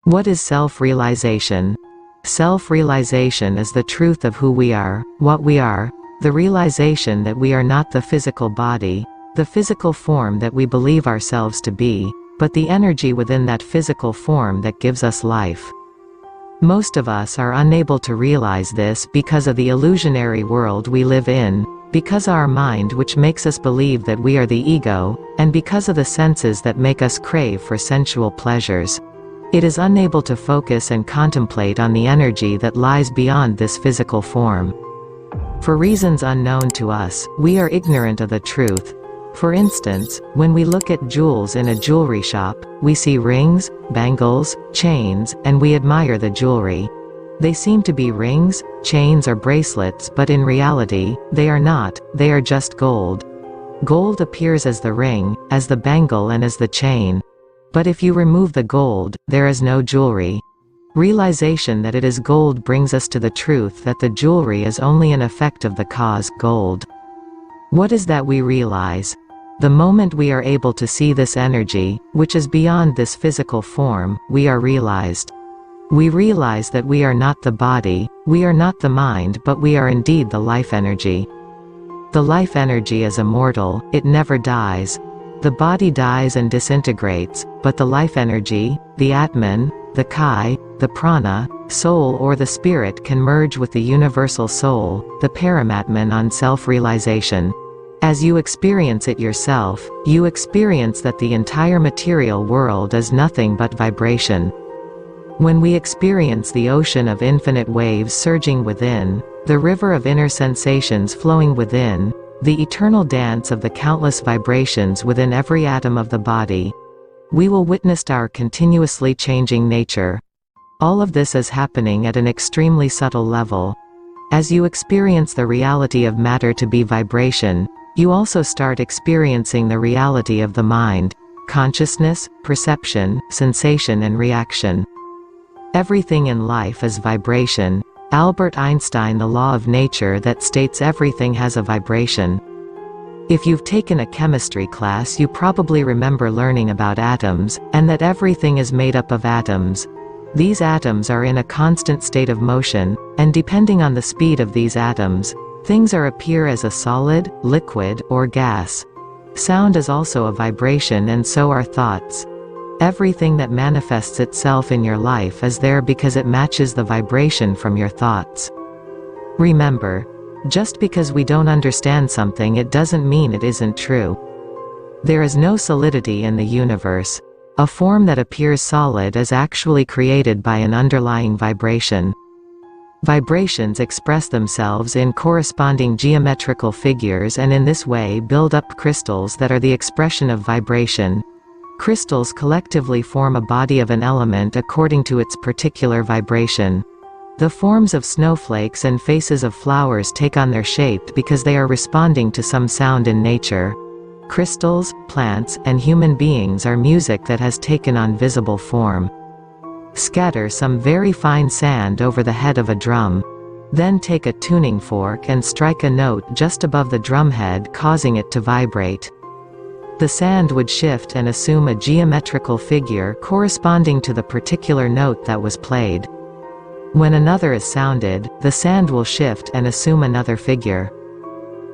What is self-realization? Self-realization is the truth of who we are, what we are, the realization that we are not the physical body, the physical form that we believe ourselves to be, but the energy within that physical form that gives us life. Most of us are unable to realize this because of the illusionary world we live in, because of our mind which makes us believe that we are the ego, and because of the senses that make us crave for sensual pleasures. It is unable to focus and contemplate on the energy that lies beyond this physical form. For reasons unknown to us, we are ignorant of the truth. For instance, when we look at jewels in a jewelry shop, we see rings, bangles, chains, and we admire the jewelry. They seem to be rings, chains or bracelets, but in reality, they are not, they are just gold. Gold appears as the ring, as the bangle and as the chain. But if you remove the gold, there is no jewelry. Realization that it is gold brings us to the truth that the jewelry is only an effect of the cause, gold. What is that we realize? The moment we are able to see this energy, which is beyond this physical form, we are realized. We realize that we are not the body, we are not the mind, but we are indeed the life energy. The life energy is immortal, it never dies. The body dies and disintegrates, but the life energy, the Atman, the Kai, the Prana, soul or the spirit can merge with the universal soul, the Paramatman on self-realization. As you experience it yourself, you experience that the entire material world is nothing but vibration. When we experience the ocean of infinite waves surging within, the river of inner sensations flowing within, the eternal dance of the countless vibrations within every atom of the body, we will witness our continuously changing nature. All of this is happening at an extremely subtle level. As you experience the reality of matter to be vibration, you also start experiencing the reality of the mind, consciousness, perception, sensation and reaction. Everything in life is vibration. Albert Einstein, the law of nature that states everything has a vibration. If you've taken a chemistry class, you probably remember learning about atoms, and that everything is made up of atoms. These atoms are in a constant state of motion, and depending on the speed of these atoms, things appear as a solid, liquid, or gas. Sound is also a vibration, and so are thoughts. Everything that manifests itself in your life is there because it matches the vibration from your thoughts. Remember, just because we don't understand something, it doesn't mean it isn't true. There is no solidity in the universe. A form that appears solid is actually created by an underlying vibration. Vibrations express themselves in corresponding geometrical figures and in this way build up crystals that are the expression of vibration. Crystals collectively form a body of an element according to its particular vibration. The forms of snowflakes and faces of flowers take on their shape because they are responding to some sound in nature. Crystals, plants, and human beings are music that has taken on visible form. Scatter some very fine sand over the head of a drum. Then take a tuning fork and strike a note just above the drumhead, causing it to vibrate. The sand would shift and assume a geometrical figure corresponding to the particular note that was played. When another is sounded, the sand will shift and assume another figure.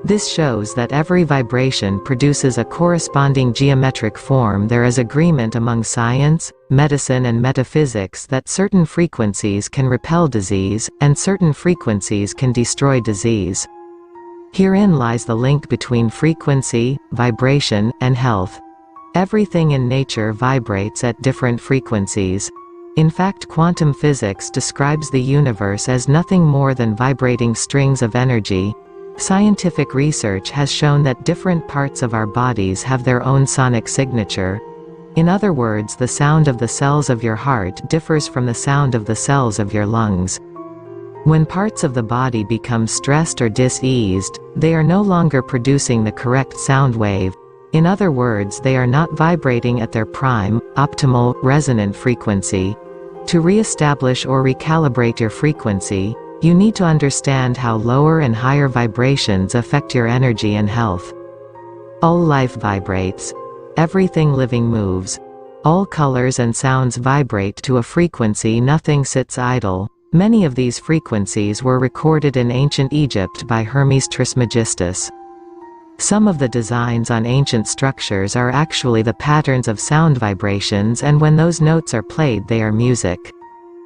This shows that every vibration produces a corresponding geometric form. There is agreement among science, medicine and metaphysics that certain frequencies can repel disease, and certain frequencies can destroy disease. Herein lies the link between frequency, vibration, and health. Everything in nature vibrates at different frequencies. In fact, quantum physics describes the universe as nothing more than vibrating strings of energy. Scientific research has shown that different parts of our bodies have their own sonic signature. In other words, the sound of the cells of your heart differs from the sound of the cells of your lungs. When parts of the body become stressed or diseased, they are no longer producing the correct sound wave. In other words, they are not vibrating at their prime, optimal, resonant frequency. To re-establish or recalibrate your frequency, you need to understand how lower and higher vibrations affect your energy and health. All life vibrates. Everything living moves. All colors and sounds vibrate to a frequency. Nothing sits idle. Many of these frequencies were recorded in ancient Egypt by Hermes Trismegistus. Some of the designs on ancient structures are actually the patterns of sound vibrations, and when those notes are played they are music.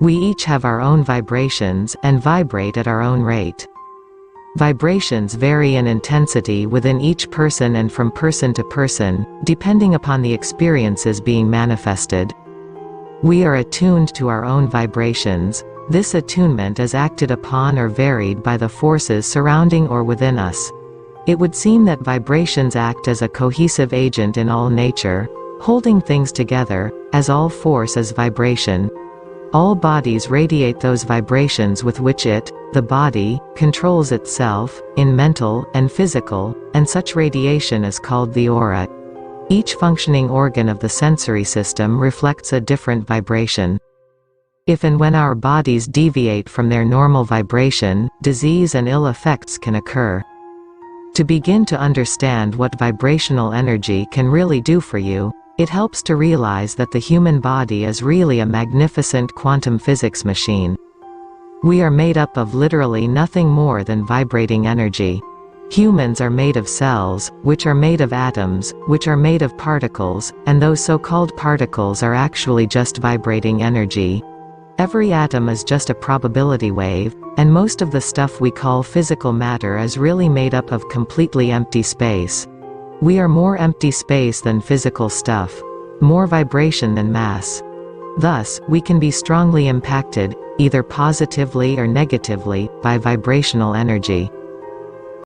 We each have our own vibrations, and vibrate at our own rate. Vibrations vary in intensity within each person and from person to person, depending upon the experiences being manifested. We are attuned to our own vibrations. This attunement is acted upon or varied by the forces surrounding or within us. It would seem that vibrations act as a cohesive agent in all nature, holding things together, as all force is vibration. All bodies radiate those vibrations with which it, the body, controls itself, in mental and physical, and such radiation is called the aura. Each functioning organ of the sensory system reflects a different vibration. If and when our bodies deviate from their normal vibration, disease and ill effects can occur. To begin to understand what vibrational energy can really do for you, it helps to realize that the human body is really a magnificent quantum physics machine. We are made up of literally nothing more than vibrating energy. Humans are made of cells, which are made of atoms, which are made of particles, and those so-called particles are actually just vibrating energy. Every atom is just a probability wave, and most of the stuff we call physical matter is really made up of completely empty space. We are more empty space than physical stuff. More vibration than mass. Thus, we can be strongly impacted, either positively or negatively, by vibrational energy.